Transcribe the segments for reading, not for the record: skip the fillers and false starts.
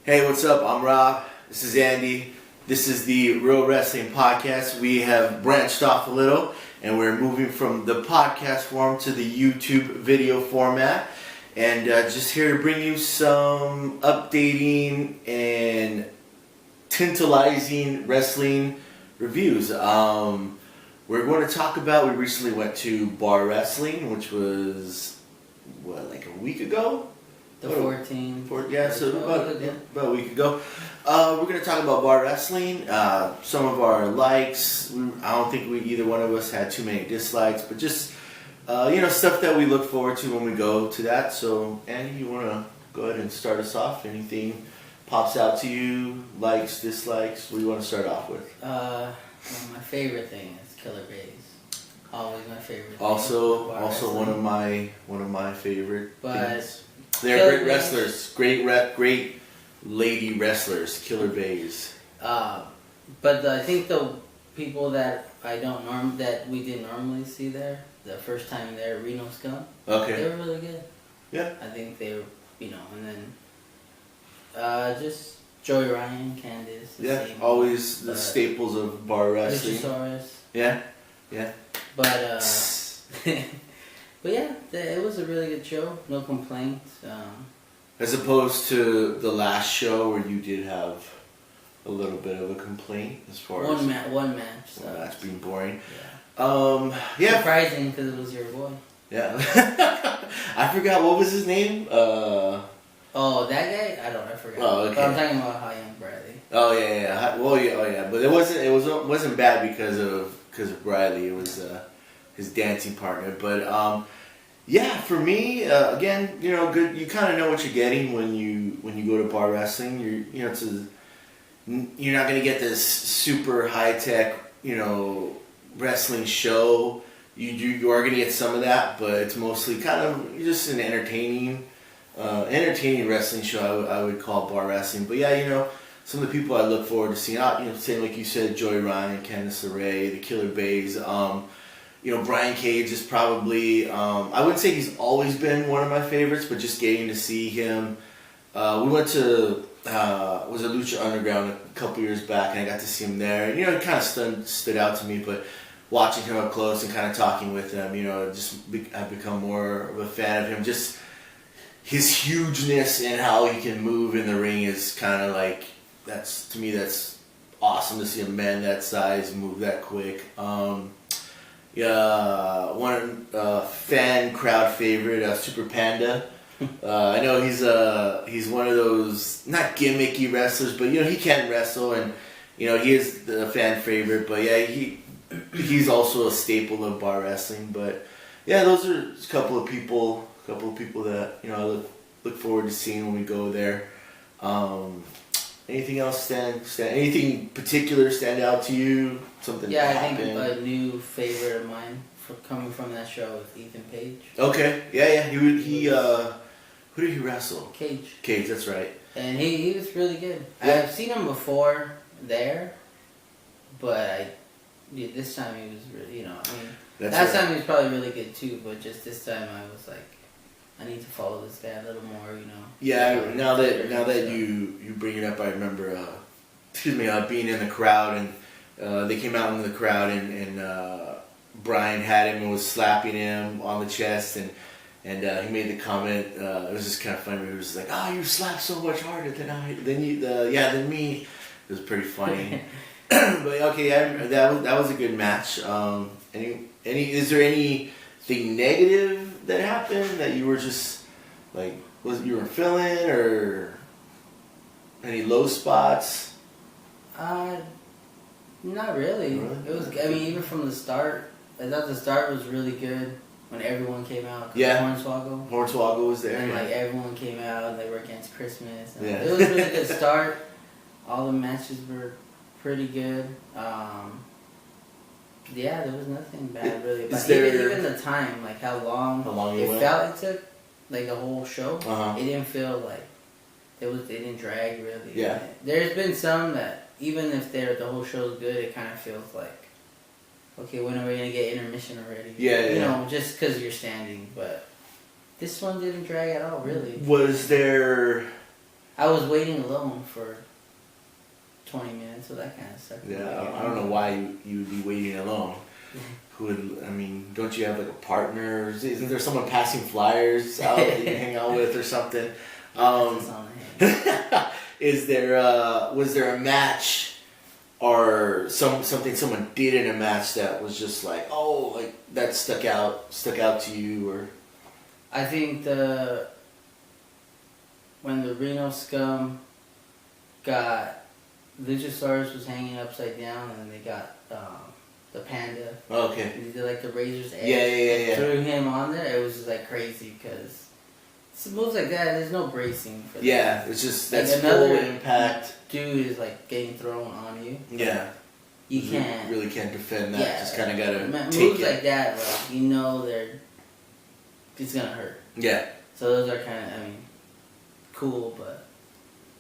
Hey, what's up? I'm Rob. This is Andy. This is the Real Wrestling Podcast. We have branched off a little and we're moving from the podcast form to the YouTube video format. And just here to bring you some updating and tantalizing wrestling reviews. We're going to talk about, we recently went to Bar Wrestling, which was, like a week ago? The 14th. Yeah, so about a week ago. We're going to talk about Bar Wrestling, some of our likes. I don't think either one of us had too many dislikes, but just, stuff that we look forward to when we go to that. So, Andy, you want to go ahead and start us off? Anything pops out to you, likes, dislikes? What do you want to start off with? My favorite thing is Killer Bays. Always my favorite. Also one of my favorite things. They're great wrestlers, great lady wrestlers, Killer Bays. But I think the people that that we didn't normally see there, the first time there, Reno Scum. Okay. They were really good. Yeah. I think they were, and then just Joey Ryan, Candice. Yeah, always the staples of bar wrestling. Luchasaurus. Yeah. But but yeah, it was a really good show. No complaints. As opposed to the last show where you did have a little bit of a complaint as far as one match. So that's being boring. Yeah. Surprising because it was your boy. Yeah. I forgot what was his name. Oh, that guy? I forgot. Oh, okay. But I'm talking about High Young Bradley. Oh yeah. Well, yeah. Oh yeah. But it wasn't bad because of Bradley. It was his dancing partner. But yeah, for me, again, good. You kind of know what you're getting when you go to bar wrestling. You're not gonna get this super high tech wrestling show. You are gonna get some of that, but it's mostly kind of just an entertaining wrestling show. I would call bar wrestling. But yeah, some of the people I look forward to seeing out. Same like you said, Joey Ryan, Candice LeRae, the Killer Bays. Brian Cage is probably, I wouldn't say he's always been one of my favorites, but just getting to see him. We went to, was it Lucha Underground a couple years back, and I got to see him there. And, it kind of stood out to me, but watching him up close and kind of talking with him, I've become more of a fan of him. Just his hugeness and how he can move in the ring is kind of like, to me, that's awesome to see a man that size move that quick. One fan crowd favorite, Super Panda. I know he's one of those not gimmicky wrestlers, but he can wrestle, and he is the fan favorite. But yeah, he's also a staple of bar wrestling. But yeah, those are a couple of people that I look forward to seeing when we go there. Anything else anything particular stand out to you? Something? Yeah, I think a new favorite of mine coming from that show was Ethan Page. Okay, yeah. He who did he wrestle? Cage, that's right. And he was really good. Yeah. I've seen him before there, but this time he was really, last time he was probably really good too, but just this time I was like, I need to follow this guy a little more, Yeah, now that you bring it up, I remember, being in the crowd, and they came out in the crowd, and Brian had him and was slapping him on the chest, and he made the comment. It was just kind of funny. He was like, "Oh, you slapped so much harder than me." It was pretty funny. But okay, that was a good match. Is there anything negative that happened that you were just like, you were feeling, or any low spots? Not really. It was. Even from the start, I thought the start was really good when everyone came out. Yeah. Hornswoggle was there. And everyone came out, and they were against Christmas. Yeah. It was a really good start. All the matches were pretty good. Yeah, there was nothing bad really. But even the time, like how long it felt it took, like the whole show, it didn't feel like it didn't drag really. Yeah. There's been some that even if the whole show's good, it kind of feels like, okay, when are we gonna get intermission already? Yeah. Just because you're standing. But this one didn't drag at all, really. Was there I was waiting alone for 20 minutes, so that kind of sucked. Yeah, I don't know why you would be waiting alone. Who would, I mean, don't you have like a partner? Isn't there someone passing flyers out that you can hang out with or something? Was there a match or something someone did in a match that was just like, oh, like that stuck out to you? Or I think when the Reno Scum got Luchasaurus was hanging upside down, and they got the Panda. Oh, okay. They did like the Razor's Edge. Yeah. Threw him on there. It was just like crazy because moves like that. There's no bracing for that. Yeah, it's just like that's full impact. Dude is like getting thrown on you. Yeah. You can't really can't defend that. Yeah, just kind of gotta take moves it. like that. Like you know, it's gonna hurt. Yeah. So those are kind of cool, but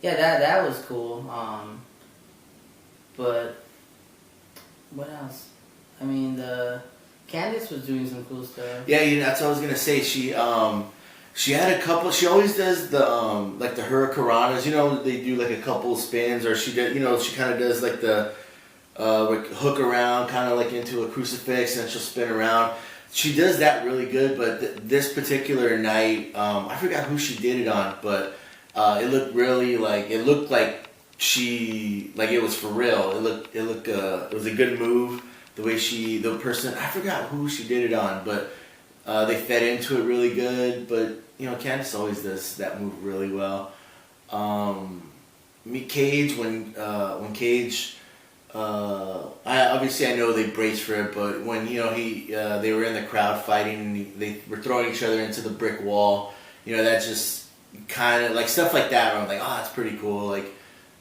yeah, that was cool. But what else? I mean, Candice was doing some cool stuff. Yeah, that's what I was gonna say. She had a couple. She always does the like the hurricanranas. You know, they do like a couple spins, or she did. You know, she kind of does like the like hook around, kind of like into a crucifix, and then she'll spin around. She does that really good. But this particular night, I forgot who she did it on, but it looked really like it looked like she like it was for real. It was a good move. The way the person, I forgot who she did it on, but they fed into it really good. But you know, Candice always does that move really well. Cage when Cage, I know they braced for it, but when they were in the crowd fighting and they were throwing each other into the brick wall, you know, that just kind of like stuff like that. Where I'm like, oh, that's pretty cool. Like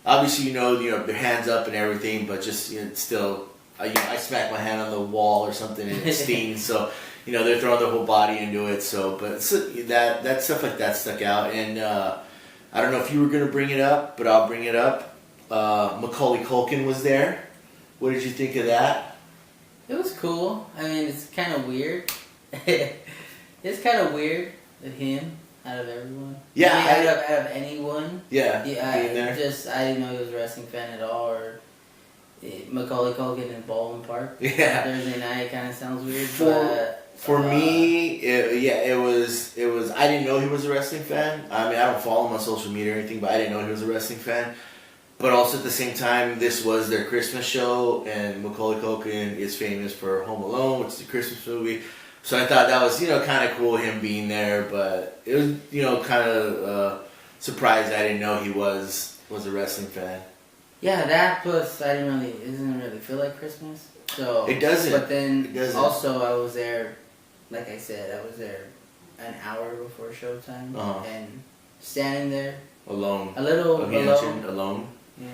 obviously, you know, their hands up and everything, but just it's still. I smack my hand on the wall or something and it stings. So, you know, they're throwing their whole body into it. So, but that stuff like that stuck out. And I don't know if you were gonna bring it up, but I'll bring it up. Macaulay Culkin was there. What did you think of that? It was cool. I mean, it's kind of weird. It's kind of weird with him out of everyone. Yeah, out of anyone. Yeah, being there. I didn't know he was a wrestling fan at all. Or Macaulay Culkin in Baldwin Park. Yeah. Thursday night kind of sounds weird. For me, it was. I didn't know he was a wrestling fan. I mean, I don't follow him on social media or anything, but I didn't know he was a wrestling fan. But also at the same time, this was their Christmas show, and Macaulay Culkin is famous for Home Alone, which is a Christmas movie. So I thought that was, kind of cool him being there, but it was, kind of surprised I didn't know he was a wrestling fan. Yeah, that plus it doesn't really feel like Christmas. So it doesn't. But then also I was there, like I said, I was there an hour before showtime, and standing there alone, a little alone. Yeah,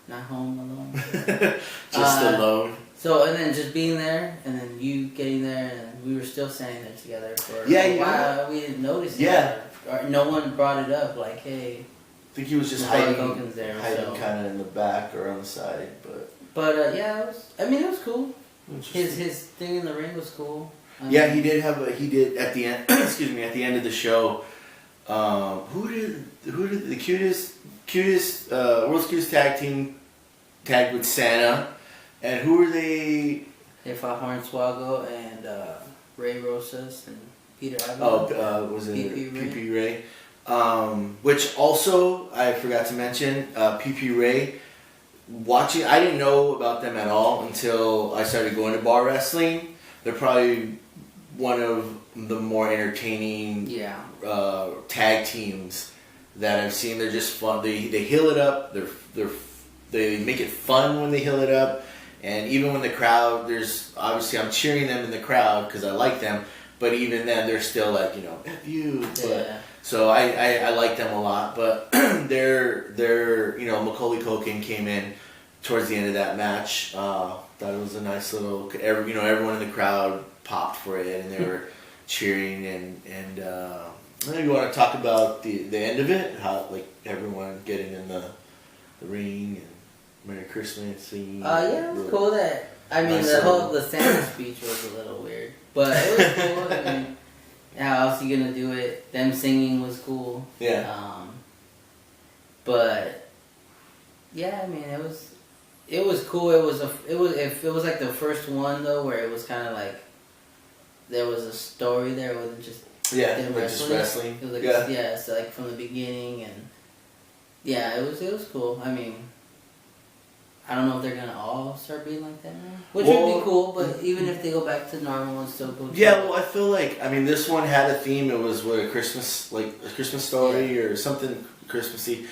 not home alone. Just alone. So and then just being there, and then you getting there, and we were still standing there together for a while. We didn't notice it. Or no one brought it up. Like, hey. I think he was just hiding there, kind of in the back or on the side, but yeah, it was cool. His thing in the ring was cool. He did at the end. Excuse me, at the end of the show. Who did the cutest world's cutest tag team tagged with Santa, and who were they? They fought Hornswoggle and Ray Rosas and Peter Ivan. Was it PP Ray? Which also I forgot to mention, PP Ray. I didn't know about them at all until I started going to bar wrestling. They're probably one of the more entertaining tag teams that I've seen. They're just fun. They heal it up. They make it fun when they heal it up. And even when the crowd, obviously I'm cheering them in the crowd because I like them. But even then, they're still like, F you. So I like them a lot. But they're Macaulay Culkin came in towards the end of that match. Thought it was a nice little, everyone in the crowd popped for it and they were cheering and you want to talk about the end of it, how like everyone getting in the ring and Merry Christmas singing. Yeah, it was cool that the Santa speech was a little weird, but it was cool. I mean, how else are you gonna do it? Them singing was cool. Yeah. But yeah, I mean, it was cool. It was like the first one though, where it was kind of like there was a story there. It wasn't just them like just wrestling. It was like so like from the beginning, and yeah, it was cool. I mean, I don't know if they're gonna all start being like that now, which would be cool. But even if they go back to normal and still go. Yeah, well, I feel like this one had a theme. It was a Christmas story or something Christmassy,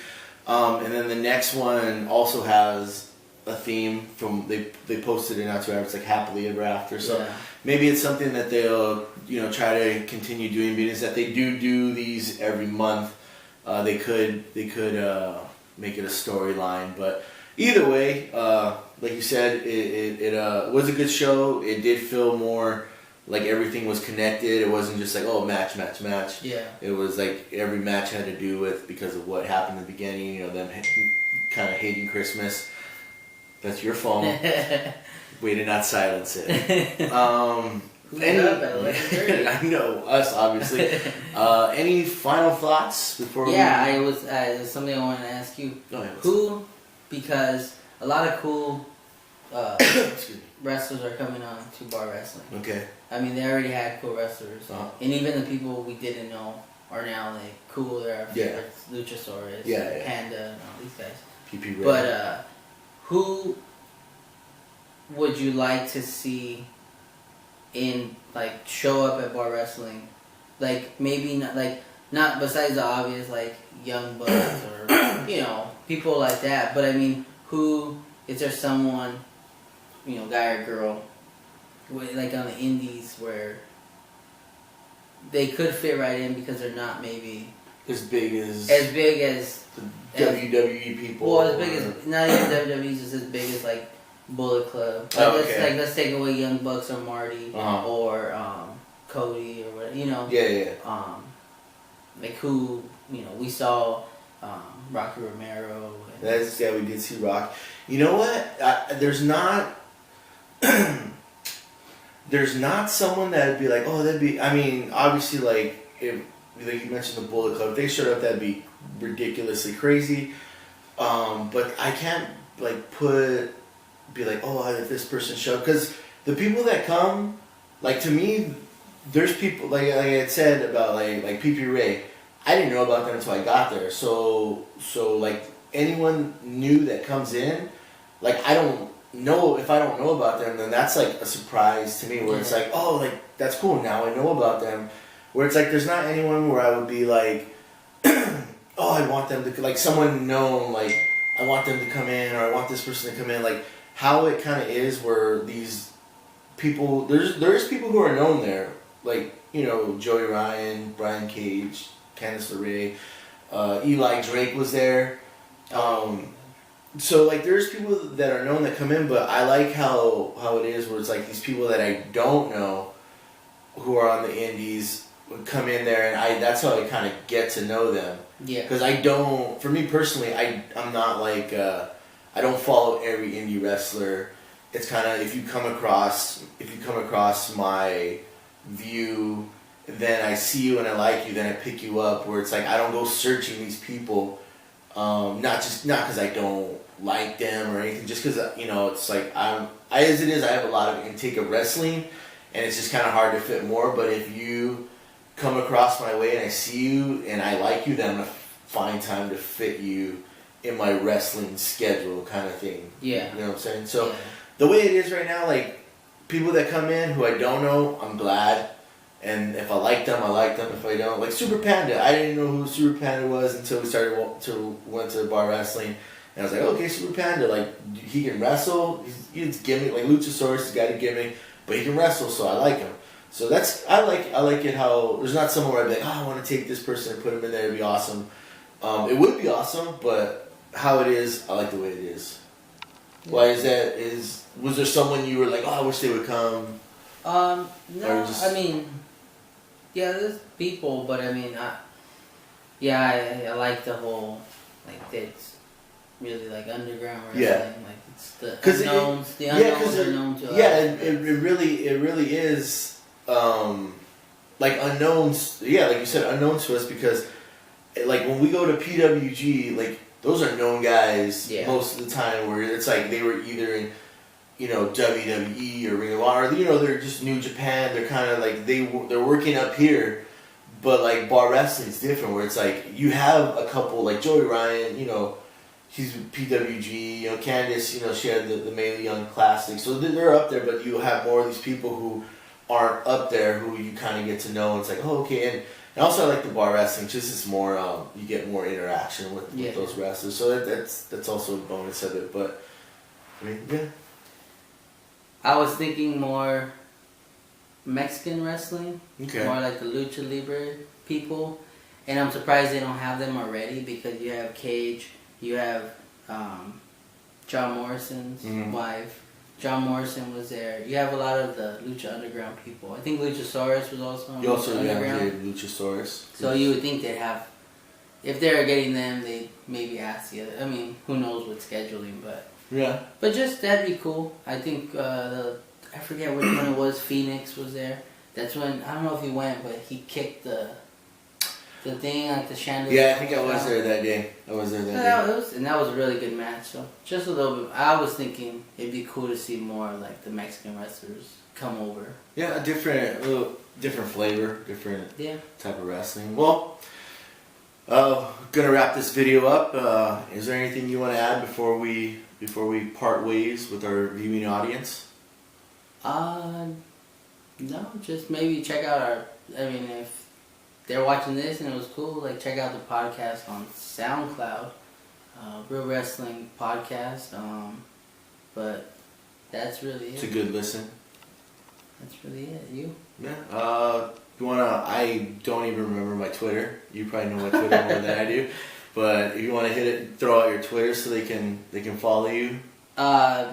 and then the next one also has a theme from they posted it out to it's like happily ever after. So maybe it's something that they'll try to continue doing, because that they do these every month. They could make it a storyline, but either way, like you said, it was a good show. It did feel more like everything was connected. It wasn't just like match. Yeah. It was like every match had to do with because of what happened in the beginning. Them kind of hating Christmas. That's your phone. Way to not silence it. I know us obviously. Any final thoughts before? Yeah, there's something I wanted to ask you. Go ahead. Who? Because a lot of cool wrestlers are coming on to bar wrestling. Okay. I mean, they already had cool wrestlers, and even the people we didn't know are now like cool. They're our favorites, Luchasaurus, Panda, and all these guys. PP Ray. But who would you like to see in like show up at bar wrestling? Like maybe not besides the obvious like Young Bucks or people like that. But I mean, who is there? Someone, guy or girl, like on the indies where they could fit right in because they're not maybe as big as the WWE people. Well, as big as not even WWE's just as big as like Bullet Club. Like, let's take away Young Bucks or Marty or Cody or whatever. Yeah. Like who we saw Rocky Romero. We did see Rock. You know what? There's not. There's not someone that would be like, that'd be. I mean, obviously, like if you mentioned the Bullet Club, if they showed up, that'd be ridiculously crazy. But I can't be like, if this person showed, because the people that come, like to me, there's people like I had said about like PP Ray. I didn't know about them until I got there. So like anyone new that comes in, like I don't know if I don't know about them, then that's like a surprise to me. Where it's like, that's cool. Now I know about them. Where it's like there's not anyone where I would be like, I want them to like someone known. Like I want them to come in, or I want this person to come in. Like how it kind of is where these people there's people who are known there, like Joey Ryan, Brian Cage, Candice LeRae, Eli Drake was there. So like there's people that are known that come in, but I like how it is where it's like these people that I don't know who are on the indies would come in there, and that's how I kind of get to know them. Yeah. Because for me personally, I'm not like I don't follow every indie wrestler. It's kind of if you come across my view, then I see you and I like you, then I pick you up. Where it's like I don't go searching these people, not because I don't like them or anything, just because it's like as it is, I have a lot of intake of wrestling, and it's just kind of hard to fit more. But if you come across my way and I see you and I like you, then I'm gonna find time to fit you in my wrestling schedule, kind of thing. Yeah. You know what I'm saying? So the way it is right now, like people that come in who I don't know, I'm glad. And if I like them, I like them. If I don't, like Super Panda, I didn't know who Super Panda was until we went to bar wrestling, and I was like, okay, Super Panda, like he can wrestle. He's gimmick, like Luchasaurus has got a gimmick, but he can wrestle, so I like him. So I like it how there's not someone where I'd be like, I want to take this person and put him in there. It'd be awesome. It would be awesome, but how it is, I like the way it is. Why is that? Was there someone you were like, I wish they would come? No, I mean. Yeah, there's people, but I mean, I like the whole, like, it's really, like, underground wrestling. Yeah. Like, it's the unknowns. The unknowns are known to us. Yeah, it really is, like, unknowns, like you said, unknowns to us, because, like, when we go to PWG, like, those are known guys Yeah. most of the time. Where it's like they were either in, WWE or Ring of Honor. They're just New Japan. They're kind of like they're working up here, but like bar wrestling's different. Where it's like you have a couple like Joey Ryan. He's PWG. Candice. She had the Mae Young Classic. So they're up there, but you have more of these people who aren't up there who you kind of get to know. It's like, oh, okay. And also I like the bar wrestling. Just it's more you get more interaction with those wrestlers. So that's also a bonus of it. But I mean, yeah. I was thinking more Mexican wrestling, Okay. more like the Lucha Libre people, and I'm surprised they don't have them already because you have Cage, you have John Morrison's wife. John Morrison was there. You have a lot of the Lucha Underground people. I think Luchasaurus was also on You also Underground. have Luchasaurus. So you would think they'd have, if they're getting them, they'd maybe ask the other. I mean, who knows with scheduling, but. Yeah. But just that'd be cool. I think I forget which one it was. Phoenix was there. That's when I don't know if he went, but he kicked the thing like the chandelier. Yeah, I think I was there that day. That was a really good match. So just a little bit. I was thinking it'd be cool to see more like the Mexican wrestlers come over. Yeah, a different flavor, different type of wrestling. Well, gonna wrap this video up. Is there anything you want to add before we part ways with our viewing audience? No, just maybe check out if they're watching this and it was cool, like check out the podcast on SoundCloud, Real Wrestling Podcast. But that's really it. It's a good listen. That's really it. You? Yeah. You wanna? I don't even remember my Twitter. You probably know my Twitter more than I do. But if you want to hit it, throw out your Twitter so they can follow you.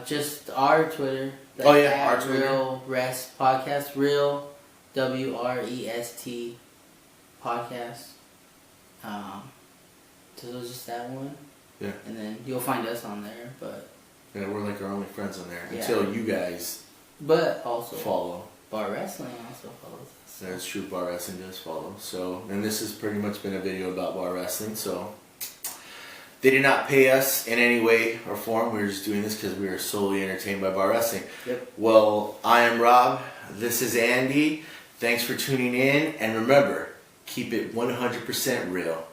Just our Twitter. Our Twitter. Real Rest Podcast. Real WREST Podcast. So it was just that one. Yeah. And then you'll find us on there, but. Yeah, we're like our only friends on there Yeah. until you guys. But also follow. Bar Wrestling also follows us. That's true. Bar Wrestling does follow. So, and this has pretty much been a video about bar wrestling. So. They did not pay us in any way or form. We were just doing this because we were solely entertained by bar wrestling. Yep. Well, I am Rob. This is Andy. Thanks for tuning in. And remember, keep it 100% real.